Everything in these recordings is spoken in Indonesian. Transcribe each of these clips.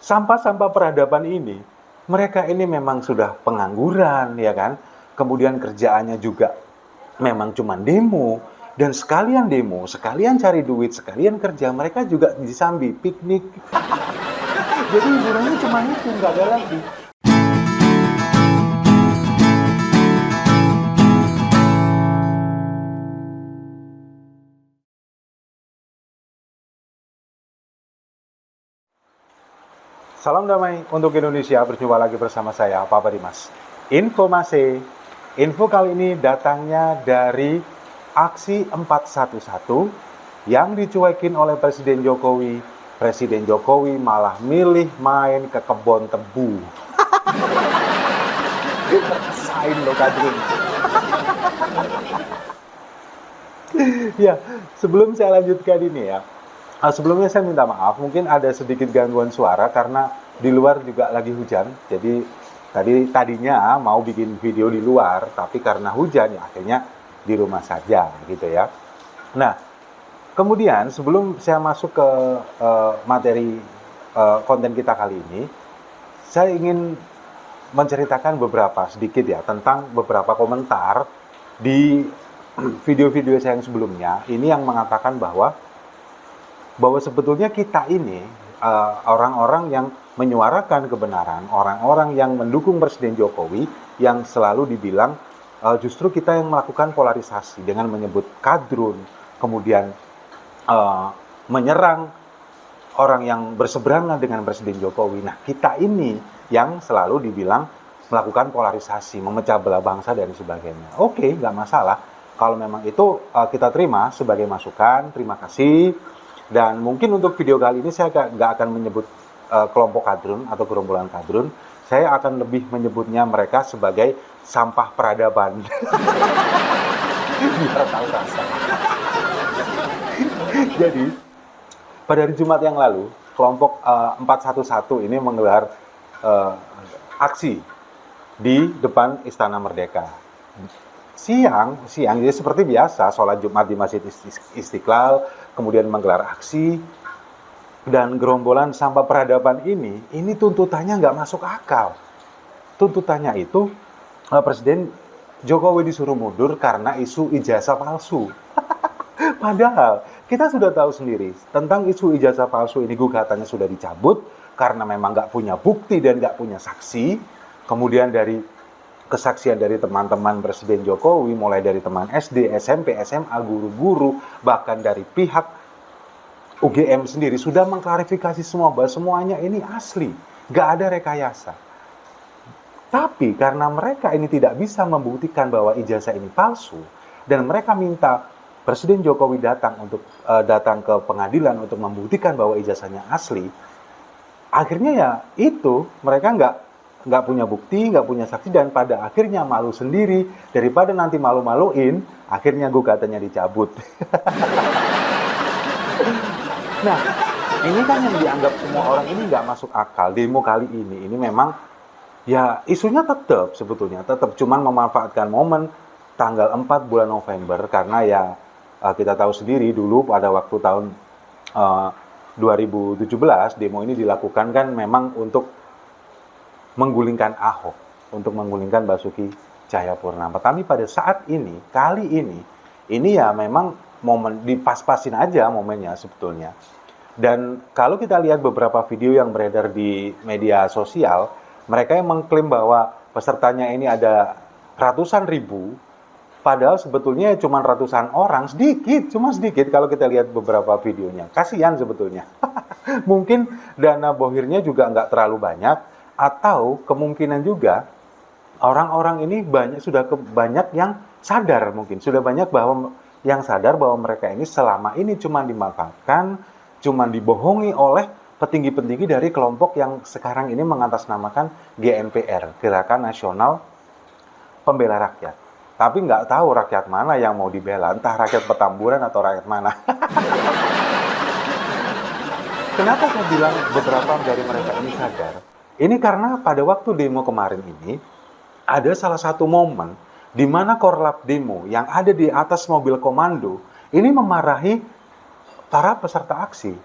sampah-sampah peradaban ini, mereka ini memang sudah pengangguran, ya kan? Kemudian kerjaannya juga memang cuma demo, dan sekalian demo, sekalian cari duit, sekalian kerja, mereka juga disambi, piknik. Jadi hiburannya cuma itu, nggak ada lagi. Salam damai untuk Indonesia, berjumpa lagi bersama saya, Papa Dimas. Informasi, info kali ini datangnya dari aksi 411 yang dicuekin oleh Presiden Jokowi. Presiden Jokowi malah milih main ke kebun tebu. Rasain lo kadrun. Ya, sebelum saya lanjutkan ini ya, sebelumnya saya minta maaf, mungkin ada sedikit gangguan suara karena di luar juga lagi hujan. Jadi tadinya mau bikin video di luar, tapi karena hujan ya akhirnya di rumah saja gitu ya. Nah, kemudian sebelum saya masuk ke materi konten kita kali ini, saya ingin menceritakan beberapa sedikit ya tentang beberapa komentar di video-video saya yang sebelumnya. Ini yang mengatakan bahwa sebetulnya kita ini orang-orang yang menyuarakan kebenaran, orang-orang yang mendukung Presiden Jokowi yang selalu dibilang justru kita yang melakukan polarisasi dengan menyebut kadrun, kemudian menyerang orang yang berseberangan dengan Presiden Jokowi. Nah, kita ini yang selalu dibilang melakukan polarisasi, memecah belah bangsa dan sebagainya. Oke, nggak masalah. Kalau memang itu kita terima sebagai masukan, terima kasih. Dan mungkin untuk video kali ini saya nggak akan menyebut kelompok kadrun atau gerombolan kadrun. Saya akan lebih menyebutnya mereka sebagai sampah peradaban. Biar tahu rasa. Jadi, pada hari Jumat yang lalu, kelompok 411 ini menggelar aksi di depan Istana Merdeka. Siang, jadi seperti biasa, sholat Jumat di Masjid Istiqlal, kemudian menggelar aksi, dan gerombolan sampah peradaban ini tuntutannya nggak masuk akal. Tuntutannya itu, Presiden Jokowi disuruh mundur karena isu ijazah palsu. Padahal, kita sudah tahu sendiri, tentang isu ijazah palsu ini gugatannya sudah dicabut, karena memang nggak punya bukti dan nggak punya saksi. Kemudian dari kesaksian dari teman-teman Presiden Jokowi, mulai dari teman SD, SMP, SMA, guru-guru, bahkan dari pihak UGM sendiri sudah mengklarifikasi semua bahwa semuanya ini asli, nggak ada rekayasa. Tapi karena mereka ini tidak bisa membuktikan bahwa ijazah ini palsu, dan mereka minta Presiden Jokowi datang ke pengadilan untuk membuktikan bahwa ijazahnya asli, akhirnya ya itu mereka nggak punya bukti, nggak punya saksi, dan pada akhirnya malu sendiri. Daripada nanti malu-maluin, akhirnya gugatannya dicabut. Nah, ini kan yang dianggap semua orang ini nggak masuk akal. Demo kali ini memang ya isunya tetap cuman memanfaatkan momen tanggal 4 bulan November, karena ya kita tahu sendiri dulu pada waktu tahun 2017 demo ini dilakukan kan memang untuk menggulingkan Ahok, untuk menggulingkan Basuki Cahayapurnama. Tapi pada saat ini, kali ini ya memang momen dipas-pasin aja momennya sebetulnya. Dan kalau kita lihat beberapa video yang beredar di media sosial, mereka yang mengklaim bahwa pesertanya ini ada ratusan ribu, padahal sebetulnya cuma ratusan orang, cuma sedikit kalau kita lihat beberapa videonya. Kasihan sebetulnya. Mungkin dana bohirnya juga nggak terlalu banyak, atau kemungkinan juga orang-orang ini banyak yang sadar, mungkin sudah banyak yang sadar bahwa mereka ini selama ini cuma dimanfaatkan, cuma dibohongi oleh petinggi-petinggi dari kelompok yang sekarang ini mengatasnamakan GNPR, Gerakan Nasional Pembela Rakyat. Tapi nggak tahu rakyat mana yang mau dibela, entah rakyat Petamburan atau rakyat mana. Kenapa saya bilang beberapa dari mereka ini sadar? Ini karena pada waktu demo kemarin ini, ada salah satu momen di mana korlap demo yang ada di atas mobil komando ini memarahi para peserta aksi.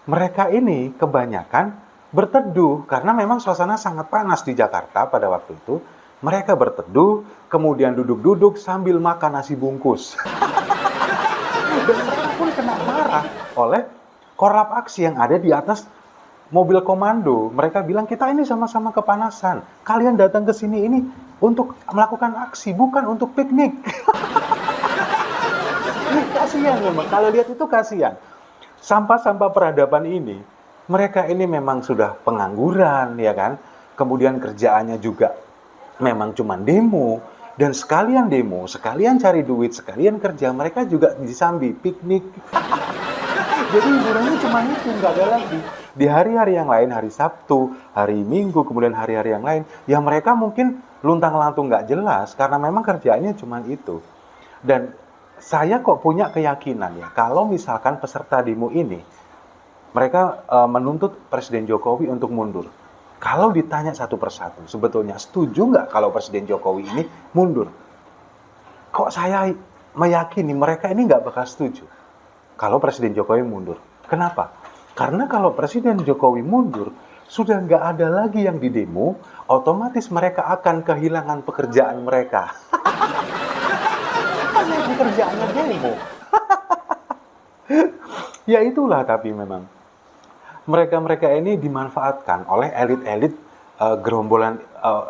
Mereka ini kebanyakan berteduh, karena memang suasana sangat panas di Jakarta pada waktu itu. Mereka berteduh, kemudian duduk-duduk sambil makan nasi bungkus. Dan mereka pun kena marah oleh korlap aksi yang ada di atas mobil komando. Mereka bilang, kita ini sama-sama kepanasan. Kalian datang ke sini ini untuk melakukan aksi, bukan untuk piknik. Kasihan memang, kalau lihat itu kasihan. Sampah-sampah peradaban ini, mereka ini memang sudah pengangguran, ya kan? Kemudian kerjaannya juga memang cuma demo. Dan sekalian demo, sekalian cari duit, sekalian kerja, mereka juga disambi, piknik. Jadi hiburannya cuma itu, nggak ada lagi. Di hari-hari yang lain, hari Sabtu, hari Minggu, kemudian hari-hari yang lain, ya mereka mungkin luntang-lantung nggak jelas, karena memang kerjaannya cuma itu. Dan saya kok punya keyakinan ya, kalau misalkan peserta demo ini, mereka menuntut Presiden Jokowi untuk mundur. Kalau ditanya satu persatu, sebetulnya setuju nggak kalau Presiden Jokowi ini mundur? Kok saya meyakini mereka ini nggak bakal setuju kalau Presiden Jokowi mundur. Kenapa? Karena kalau Presiden Jokowi mundur, sudah nggak ada lagi yang didemo, otomatis mereka akan kehilangan pekerjaan mereka. Karena pekerjaannya demo. Ya itulah, tapi memang mereka-mereka ini dimanfaatkan oleh elit-elit gerombolan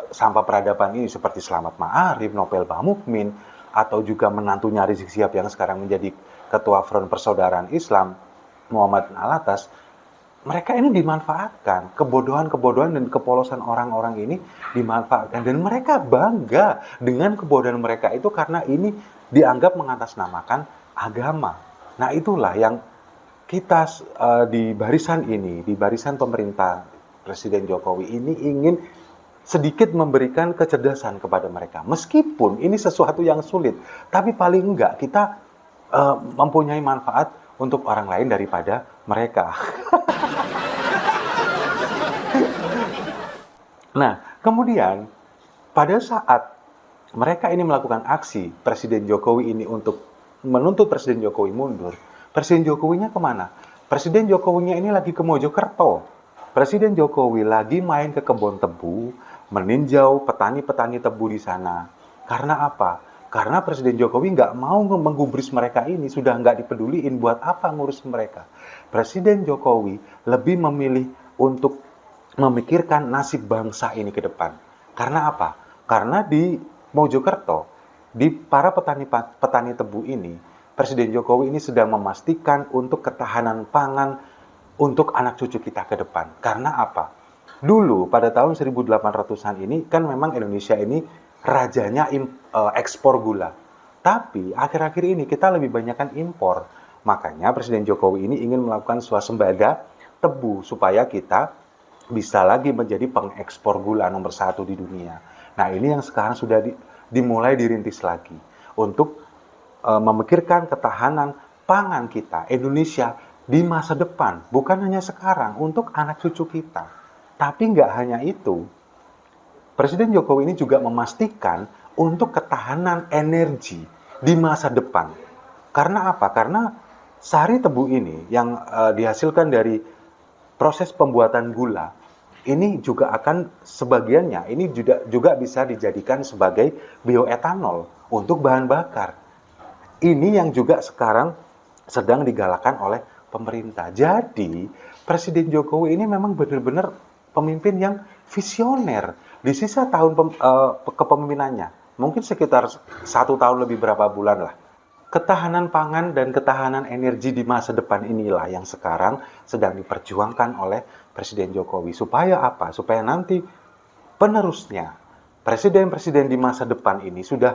sampah peradaban ini seperti Slamet Ma'arif, Nopel Bamukmin, atau juga menantunya Rizik Syihab yang sekarang menjadi Ketua Front Persaudaraan Islam, Muhammad Alatas. Mereka ini dimanfaatkan, kebodohan-kebodohan dan kepolosan orang-orang ini dimanfaatkan, dan mereka bangga dengan kebodohan mereka itu karena ini dianggap mengatasnamakan agama. Nah itulah yang kita di barisan ini, di barisan pemerintah Presiden Jokowi ini ingin sedikit memberikan kecerdasan kepada mereka. Meskipun ini sesuatu yang sulit, tapi paling enggak kita mempunyai manfaat untuk orang lain daripada mereka. Nah, kemudian pada saat mereka ini melakukan aksi Presiden Jokowi ini untuk menuntut Presiden Jokowi mundur, Presiden Jokowinya kemana? Presiden Jokowinya ini lagi ke Mojokerto. Presiden Jokowi lagi main ke kebun tebu, meninjau petani-petani tebu di sana. Karena apa? Karena Presiden Jokowi nggak mau menggubris mereka ini, sudah nggak dipeduliin, buat apa ngurus mereka. Presiden Jokowi lebih memilih untuk memikirkan nasib bangsa ini ke depan. Karena apa? Karena di Mojokerto, di para petani tebu ini, Presiden Jokowi ini sedang memastikan untuk ketahanan pangan untuk anak cucu kita ke depan. Karena apa? Dulu pada tahun 1800-an ini kan memang Indonesia ini rajanya ekspor gula. Tapi akhir-akhir ini kita lebih banyakkan impor. Makanya Presiden Jokowi ini ingin melakukan swasembada tebu supaya kita bisa lagi menjadi pengekspor gula nomor 1 di dunia. Nah ini yang sekarang sudah dimulai dirintis lagi untuk memikirkan ketahanan pangan kita, Indonesia, di masa depan. Bukan hanya sekarang, untuk anak cucu kita. Tapi nggak hanya itu, Presiden Jokowi ini juga memastikan untuk ketahanan energi di masa depan. Karena apa? Karena sari tebu ini yang dihasilkan dari proses pembuatan gula, ini juga akan sebagiannya, ini juga bisa dijadikan sebagai bioetanol untuk bahan bakar. Ini yang juga sekarang sedang digalakan oleh pemerintah. Jadi, Presiden Jokowi ini memang benar-benar pemimpin yang visioner. Di sisa tahun kepemimpinannya, mungkin sekitar 1 tahun lebih berapa bulan lah. Ketahanan pangan dan ketahanan energi di masa depan inilah yang sekarang sedang diperjuangkan oleh Presiden Jokowi. Supaya apa? Supaya nanti penerusnya, presiden-presiden di masa depan ini sudah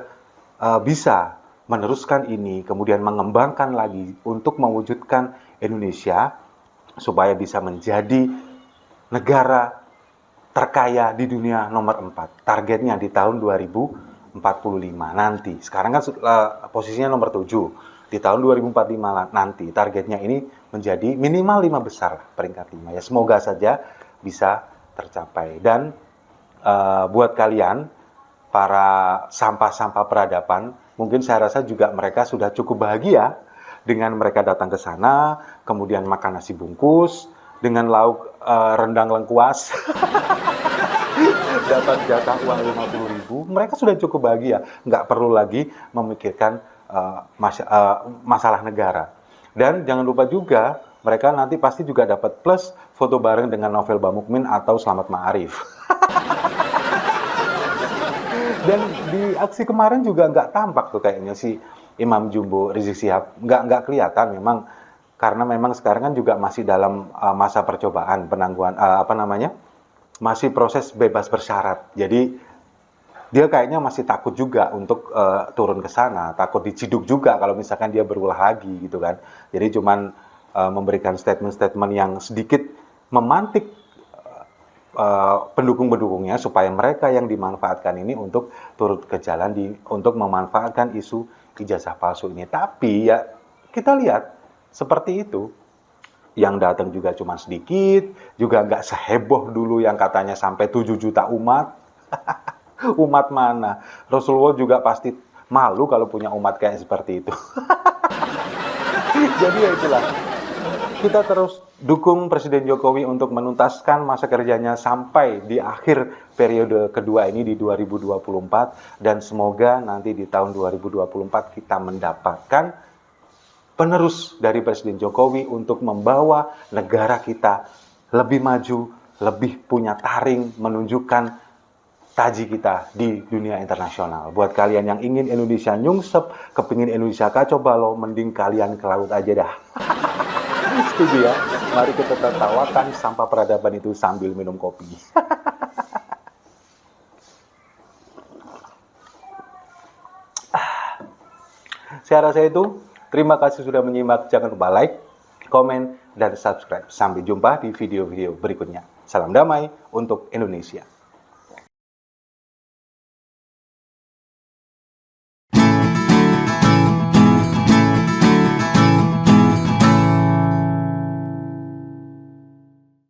bisa meneruskan ini, kemudian mengembangkan lagi untuk mewujudkan Indonesia supaya bisa menjadi negara terkaya di dunia nomor 4. Targetnya di tahun 2045 nanti. Sekarang kan posisinya nomor 7. Di tahun 2045 nanti targetnya ini menjadi minimal 5 besar, peringkat 5. Ya semoga saja bisa tercapai. Dan buat kalian para sampah-sampah peradaban, mungkin saya rasa juga mereka sudah cukup bahagia dengan mereka datang ke sana, kemudian makan nasi bungkus dengan lauk rendang lengkuas, dapat jatah uang 50.000, mereka sudah cukup bahagia, nggak perlu lagi memikirkan masalah negara. Dan jangan lupa juga, mereka nanti pasti juga dapat plus foto bareng dengan Novel Bamukmin atau Slamet Ma'arif. Dan di aksi kemarin juga nggak tampak tuh kayaknya si Imam Jumbo Rizik Syihab, nggak kelihatan memang, karena memang sekarang kan juga masih dalam masa percobaan penangguhan masih proses bebas bersyarat. Jadi dia kayaknya masih takut juga untuk turun ke sana, takut diciduk juga kalau misalkan dia berulah lagi gitu kan. Jadi cuman memberikan statement-statement yang sedikit memantik pendukung-pendukungnya supaya mereka yang dimanfaatkan ini untuk turut ke jalan untuk memanfaatkan isu ijazah palsu ini. Tapi ya kita lihat seperti itu. Yang datang juga cuma sedikit, juga nggak seheboh dulu yang katanya sampai 7 juta umat. Umat mana? Rasulullah juga pasti malu kalau punya umat kayak seperti itu. Jadi ya itulah, kita terus dukung Presiden Jokowi untuk menuntaskan masa kerjanya sampai di akhir periode kedua ini di 2024, dan semoga nanti di tahun 2024 kita mendapatkan penerus dari Presiden Jokowi untuk membawa negara kita lebih maju, lebih punya taring, menunjukkan taji kita di dunia internasional. Buat kalian yang ingin Indonesia nyungsep, kepingin Indonesia kacau balau, mending kalian ke laut aja dah. Setuju ya? Mari kita tertawakan sampah peradaban itu sambil minum kopi. Saya rasa itu. Terima kasih sudah menyimak. Jangan lupa like, komen, dan subscribe. Sampai jumpa di video-video berikutnya. Salam damai untuk Indonesia.